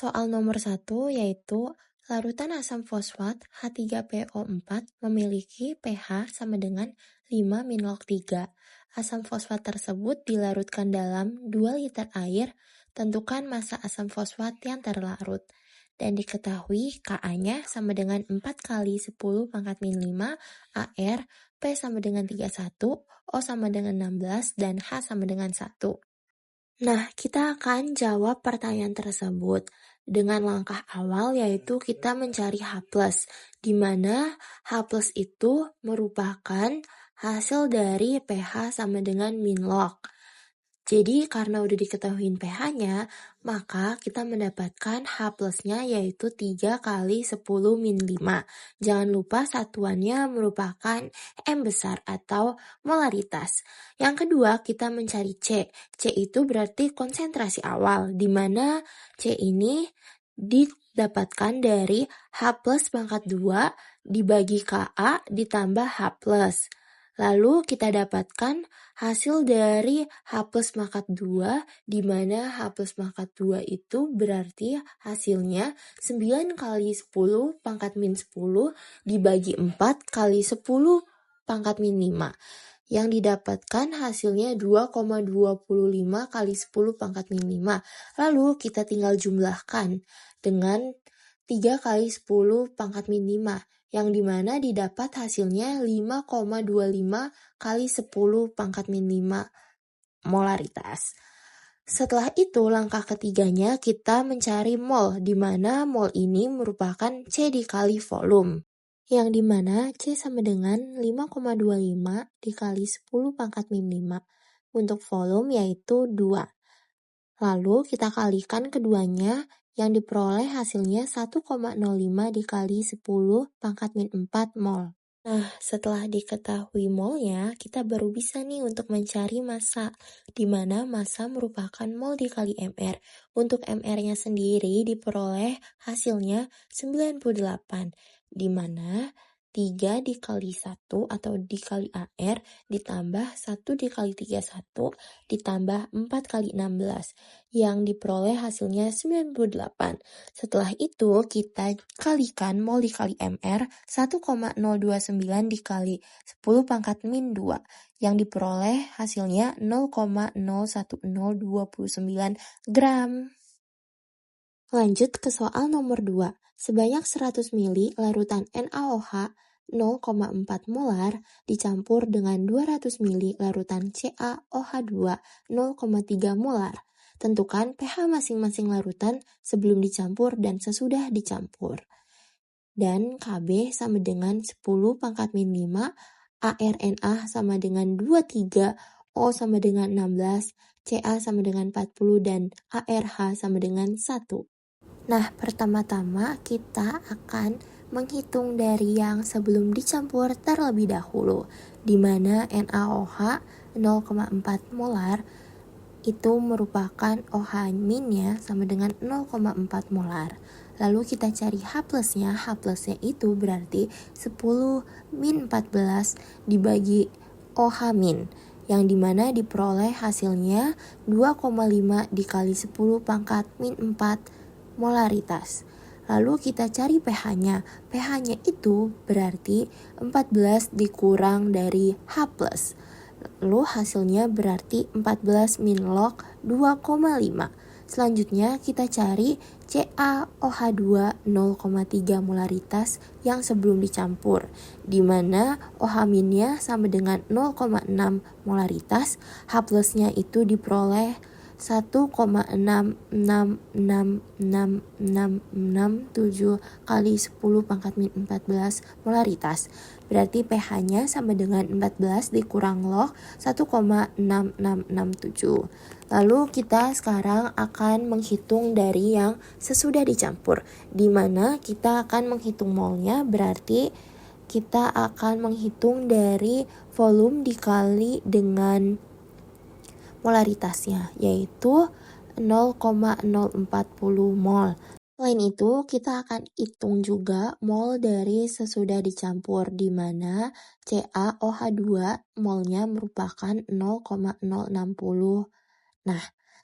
Soal nomor 1 yaitu larutan asam fosfat H3PO4 memiliki pH sama dengan 5-3. Asam fosfat tersebut dilarutkan dalam 2 liter air. Tentukan massa asam fosfat yang terlarut. Dan diketahui Ka-nya sama dengan 4 kali 10 pangkat min 5 AR, P sama dengan 31, O sama dengan 16, dan H sama dengan 1. Nah, kita akan jawab pertanyaan tersebut dengan langkah awal yaitu kita mencari H+, di mana H+ itu merupakan hasil dari pH sama dengan min log. Jadi karena udah diketahuin pH-nya, maka kita mendapatkan H+-nya yaitu 3 kali 10 min 5. Jangan lupa satuannya merupakan M besar atau molaritas. Yang kedua, kita mencari C. C itu berarti konsentrasi awal, di mana C ini didapatkan dari H+ pangkat 2 dibagi Ka ditambah H+. Lalu kita dapatkan hasil dari H+ pangkat 2, di mana H+ pangkat 2 itu berarti hasilnya 9 kali 10 pangkat min 10 dibagi 4 kali 10 pangkat min 5. Yang didapatkan hasilnya 2,25 kali 10 pangkat min 5. Lalu kita tinggal jumlahkan dengan 3 kali 10 pangkat min 5. Yang dimana didapat hasilnya 5,25 kali 10 pangkat min 5 molaritas. Setelah itu langkah ketiganya kita mencari mol, di mana mol ini merupakan C dikali volume. Yang dimana C sama dengan 5,25 dikali 10 pangkat min 5. Untuk volume yaitu 2. Lalu kita kalikan keduanya, yang diperoleh hasilnya 1,05 dikali 10 pangkat min 4 mol. Nah, setelah diketahui molnya, kita baru bisa nih untuk mencari massa, di mana massa merupakan mol dikali mR. Untuk mR-nya sendiri diperoleh hasilnya 98, di mana 3 dikali 1 atau dikali AR ditambah 1 dikali 31 ditambah 4 kali 16 yang diperoleh hasilnya 98. Setelah itu kita kalikan mol dikali MR 1,029 dikali 10 pangkat min 2 yang diperoleh hasilnya 0,01029 gram. Lanjut ke soal nomor 2. Sebanyak 100 ml larutan NaOH 0,4 molar dicampur dengan 200 ml larutan CaOH2 0,3 molar. Tentukan pH masing-masing larutan sebelum dicampur dan sesudah dicampur. Dan Kb sama dengan 10 pangkat min 5, ARNA sama dengan 23, O sama dengan 16, Ca sama dengan 40, dan ARH sama dengan 1. Nah, pertama-tama kita akan menghitung dari yang sebelum dicampur terlebih dahulu, di mana NaOH 0,4 molar itu merupakan OH-nya sama dengan 0,4 molar. Lalu kita cari H+-nya. H+-nya itu berarti 10 min 14 dibagi OH-, yang dimana diperoleh hasilnya 2,5 dikali 10 pangkat min 4 molaritas. Lalu kita cari pH-nya. pH-nya itu berarti 14 dikurang dari H+. Lalu hasilnya berarti 14 min log 2,5. Selanjutnya kita cari CaOH2 0,3 molaritas yang sebelum dicampur, di mana OH-nya sama dengan 0,6 molaritas, H+-nya itu diperoleh 1,6666667 kali 10 pangkat min 14 molaritas. Berarti pH-nya sama dengan 14 dikurang log 1,6667. Lalu kita sekarang akan menghitung dari yang sesudah dicampur, di mana kita akan menghitung molnya, berarti kita akan menghitung dari volume dikali dengan molaritasnya, yaitu 0,040 mol. Selain itu, kita akan hitung juga mol dari sesudah dicampur, di mana CaOH2 molnya merupakan 0,060. Nah,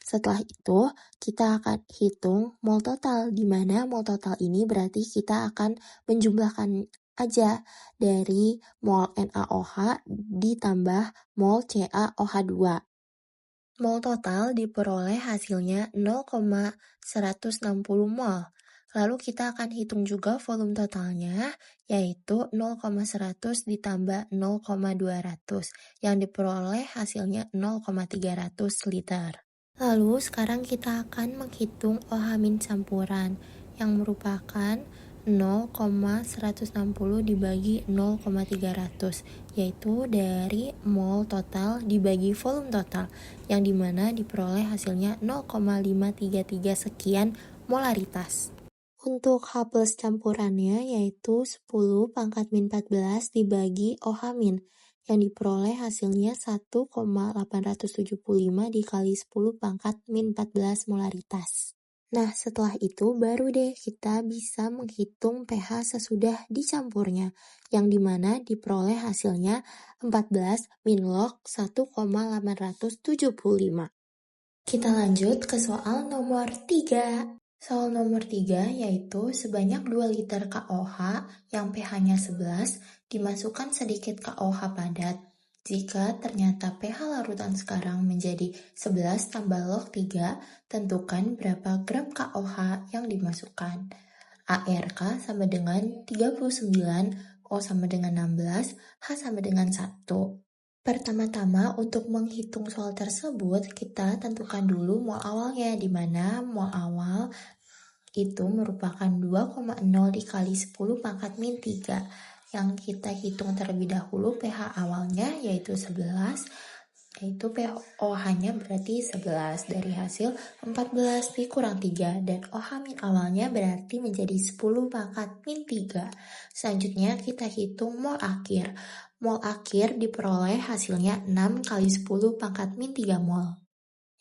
Setelah itu, kita akan hitung mol total, di mana mol total ini berarti kita akan menjumlahkan aja dari mol NaOH ditambah mol CaOH2. Mol total diperoleh hasilnya 0,160 mol. Lalu kita akan hitung juga volume totalnya, yaitu 0,100 ditambah 0,200, yang diperoleh hasilnya 0,300 liter. Lalu sekarang kita akan menghitung OH- campuran, yang merupakan 0,160 dibagi 0,300, yaitu dari mol total dibagi volume total, yang dimana diperoleh hasilnya 0,533 sekian molaritas. Untuk H plus campurannya yaitu 10 pangkat min 14 dibagi OH min, yang diperoleh hasilnya 1,875 dikali 10 pangkat min 14 molaritas. Nah, setelah itu baru deh kita bisa menghitung pH sesudah dicampurnya, yang dimana diperoleh hasilnya 14 min log 1,875. Kita lanjut ke soal nomor 3. Soal nomor 3 yaitu sebanyak 2 liter KOH yang pH-nya 11 dimasukkan sedikit KOH padat. Jika ternyata pH larutan sekarang menjadi 11 tambah log 3, tentukan berapa gram KOH yang dimasukkan. ARK sama dengan 39, O sama dengan 16, H sama dengan 1. Pertama-tama, untuk menghitung soal tersebut, kita tentukan dulu mol awalnya, di mana mol awal itu merupakan 2,0 dikali 10 pangkat min 3. Yang kita hitung terlebih dahulu pH awalnya yaitu 11, yaitu pH-nya berarti 11 dari hasil 14 dikurang 3, dan OH min awalnya berarti menjadi 10 pangkat min 3. Selanjutnya kita hitung mol akhir. Mol akhir diperoleh hasilnya 6 kali 10 pangkat min 3 mol.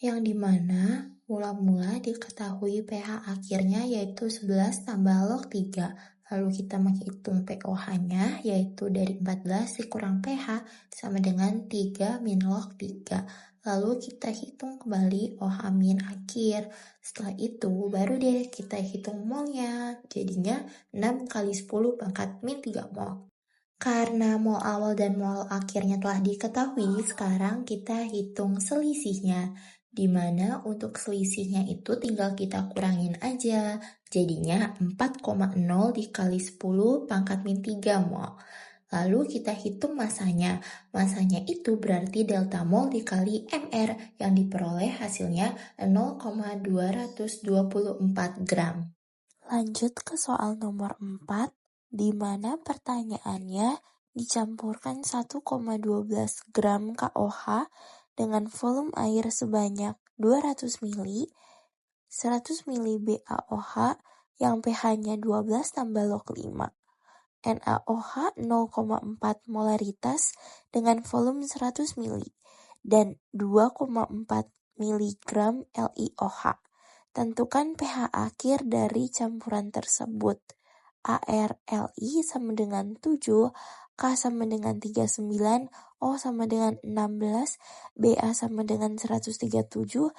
Yang dimana mula-mula diketahui pH akhirnya yaitu 11 tambah log 3. Lalu kita menghitung pOH-nya yaitu dari 14 dikurang pH sama dengan 3 min log 3. Lalu kita hitung kembali OH min akhir. Setelah itu baru deh kita hitung molnya. Jadinya 6 kali 10 pangkat min 3 mol. Karena mol awal dan mol akhirnya telah diketahui, sekarang kita hitung selisihnya. Di mana untuk selisihnya itu tinggal kita kurangin aja. Jadinya 4,0 dikali 10 pangkat min 3 mol. Lalu kita hitung masanya. Masanya itu berarti delta mol dikali MR yang diperoleh hasilnya 0,224 gram. Lanjut ke soal nomor 4, di mana pertanyaannya dicampurkan 1,12 gram KOH dengan volume air sebanyak 200 ml, 100 ml BaOH yang pH-nya 12 tambah log 5. NaOH 0,4 molaritas dengan volume 100 ml dan 2,4 mg LiOH. Tentukan pH akhir dari campuran tersebut. AR Li sama dengan 7, K sama dengan 39, O sama dengan 16, Ba sama dengan 137,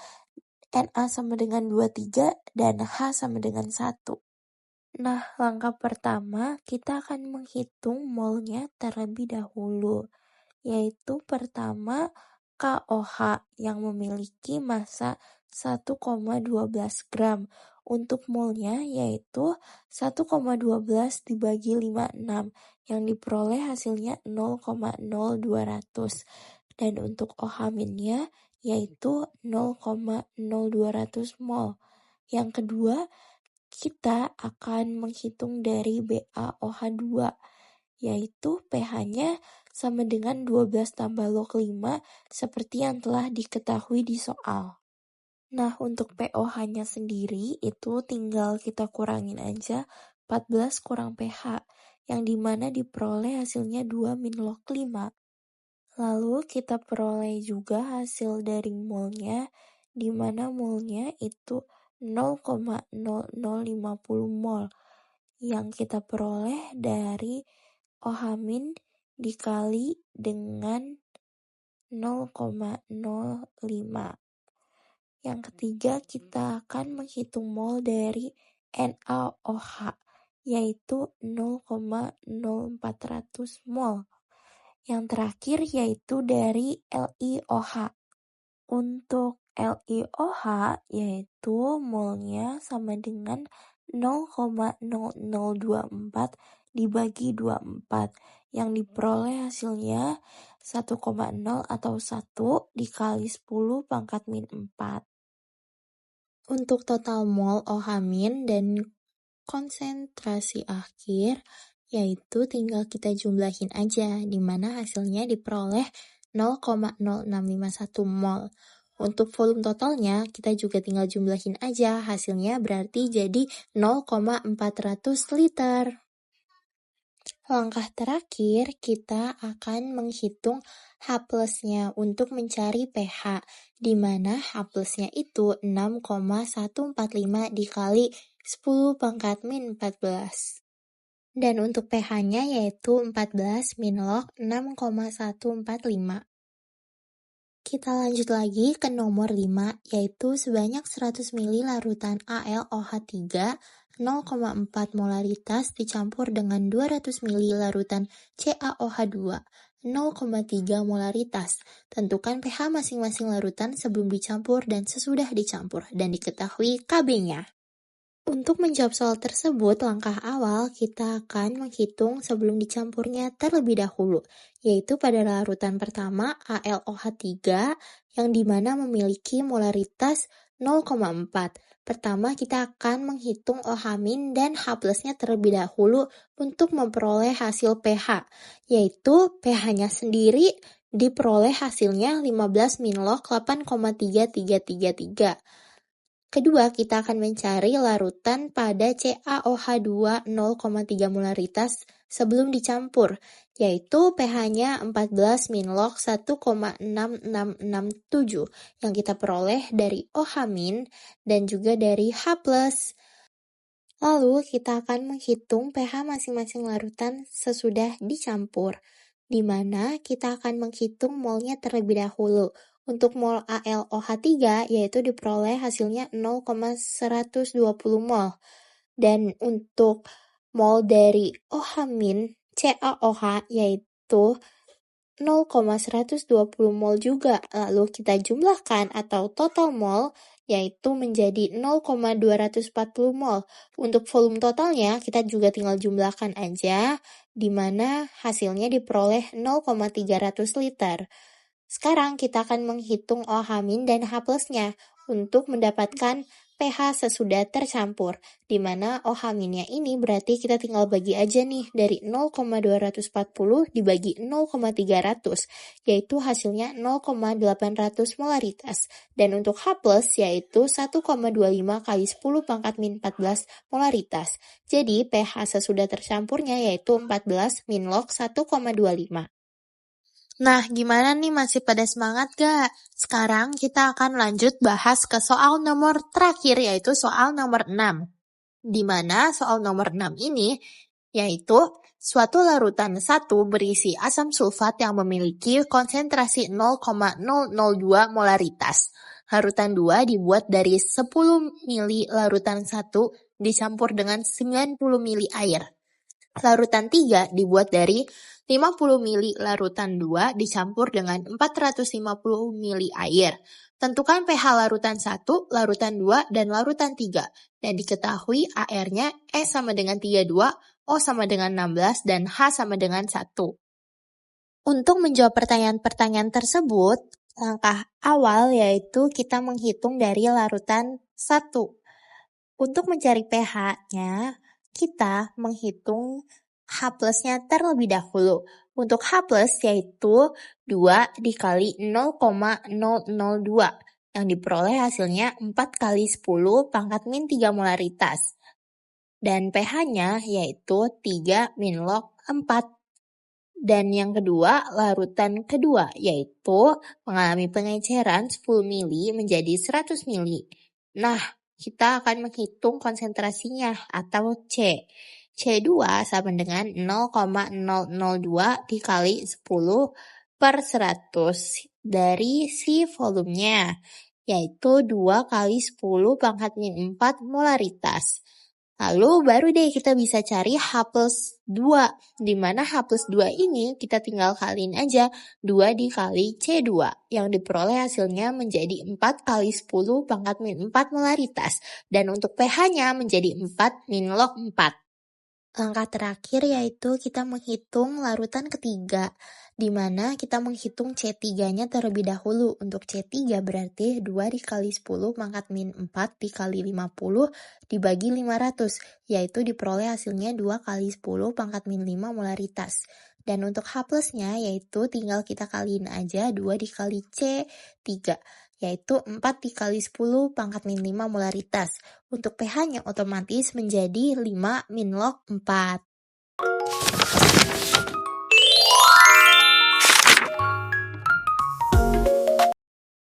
Na sama dengan 23, dan H sama dengan 1. Nah, langkah pertama kita akan menghitung molnya terlebih dahulu, yaitu pertama KOH yang memiliki massa 1,12 gram. Untuk molnya yaitu 1,12 dibagi 56 yang diperoleh hasilnya 0,0200. Dan untuk OH minnya yaitu 0,0200 mol. Yang kedua, kita akan menghitung dari BaOH2, yaitu pH-nya sama dengan 12 tambah log 5 seperti yang telah diketahui di soal. Nah, untuk pOH-nya sendiri itu tinggal kita kurangin aja 14 kurang pH, yang dimana diperoleh hasilnya 2 min log 5. Lalu kita peroleh juga hasil dari molnya, di mana molnya itu 0,0050 mol, yang kita peroleh dari OH min dikali dengan 0,05, Yang ketiga, kita akan menghitung mol dari NaOH, yaitu 0,0400 mol. Yang terakhir yaitu dari LiOH. Untuk LiOH yaitu molnya sama dengan 0,0024 dibagi 24, yang diperoleh hasilnya 1,0 atau 1 dikali 10 pangkat min 4. Untuk total mol OH- dan konsentrasi akhir, yaitu tinggal kita jumlahin aja, di mana hasilnya diperoleh 0,0651 mol. Untuk volume totalnya, kita juga tinggal jumlahin aja, hasilnya berarti jadi 0,400 liter. Langkah terakhir, kita akan menghitung H+-nya untuk mencari pH, di mana H+-nya itu 6,145 dikali 10 pangkat min 14. Dan untuk pH-nya yaitu 14 min log 6,145. Kita lanjut lagi ke nomor 5, yaitu sebanyak 100 ml larutan AlOH3 0,4 molaritas dicampur dengan 200 ml larutan CaOH2 0,3 molaritas. Tentukan pH masing-masing larutan sebelum dicampur dan sesudah dicampur, dan diketahui Kb-nya. Untuk menjawab soal tersebut, langkah awal kita akan menghitung sebelum dicampurnya terlebih dahulu, yaitu pada larutan pertama AlOH3 yang dimana memiliki molaritas 0,4. Pertama kita akan menghitung OH- dan H+-nya terlebih dahulu untuk memperoleh hasil pH, yaitu pH-nya sendiri diperoleh hasilnya 15 min log 8,3333. Kedua, kita akan mencari larutan pada CaOH2 0,3 molaritas sebelum dicampur, yaitu pH-nya 14 min log 1,6667 yang kita peroleh dari OH- dan juga dari H+. Lalu, kita akan menghitung pH masing-masing larutan sesudah dicampur, di mana kita akan menghitung molnya terlebih dahulu. Untuk mol AlOH3 yaitu diperoleh hasilnya 0,120 mol. Dan untuk mol dari OH- CaOH yaitu 0,120 mol juga. Lalu kita jumlahkan atau total mol yaitu menjadi 0,240 mol. Untuk volume totalnya kita juga tinggal jumlahkan aja, di mana hasilnya diperoleh 0,300 liter. Sekarang kita akan menghitung OH- dan H+-nya untuk mendapatkan pH sesudah tercampur, di mana OH-nya ini berarti kita tinggal bagi aja nih dari 0,240 dibagi 0,300, yaitu hasilnya 0,800 molaritas. Dan untuk H+, yaitu 1,25 kali 10 pangkat min 14 molaritas. Jadi pH sesudah tercampurnya yaitu 14 min log 1,25. Nah, gimana nih, masih pada semangat gak? Sekarang kita akan lanjut bahas ke soal nomor terakhir, yaitu soal nomor 6. Di mana soal nomor 6 ini, yaitu suatu larutan 1 berisi asam sulfat yang memiliki konsentrasi 0,002 molaritas. Larutan 2 dibuat dari 10 ml larutan 1 dicampur dengan 90 ml air. Larutan 3 dibuat dari 50 ml larutan 2 dicampur dengan 450 ml air. Tentukan pH larutan 1, larutan 2, dan larutan 3. Dan diketahui AR-nya E sama dengan 32, O sama dengan 16, dan H sama dengan 1. Untuk menjawab pertanyaan-pertanyaan tersebut, langkah awal yaitu kita menghitung dari larutan 1. Untuk mencari pH-nya, kita menghitung H+-nya terlebih dahulu. Untuk H+, yaitu 2 dikali 0,002, yang diperoleh hasilnya 4 kali 10 pangkat min 3 molaritas. Dan pH-nya yaitu 3 min log 4. Dan yang kedua, larutan kedua, yaitu mengalami pengeceran 10 ml menjadi 100 ml. Nah, kita akan menghitung konsentrasinya atau C. C2 sama dengan 0,002 dikali 10 per 100 dari si volumenya, yaitu 2 kali 10 pangkat min 4 molaritas. Lalu baru deh kita bisa cari H plus 2, di mana H plus 2 ini kita tinggal kaliin aja 2 dikali C2, yang diperoleh hasilnya menjadi 4 kali 10 pangkat min 4 molaritas, dan untuk pH-nya menjadi 4 min log 4. Langkah terakhir yaitu kita menghitung larutan ketiga, di mana kita menghitung C3-nya terlebih dahulu. Untuk C3 berarti 2 dikali 10 pangkat min 4 dikali 50 dibagi 500, yaitu diperoleh hasilnya 2 kali 10 pangkat min 5 molaritas. Dan untuk H plusnya yaitu tinggal kita kaliin aja 2 dikali C3, yaitu 4 dikali 10 pangkat min 5 molaritas. Untuk pH-nya otomatis menjadi 5 min log 4.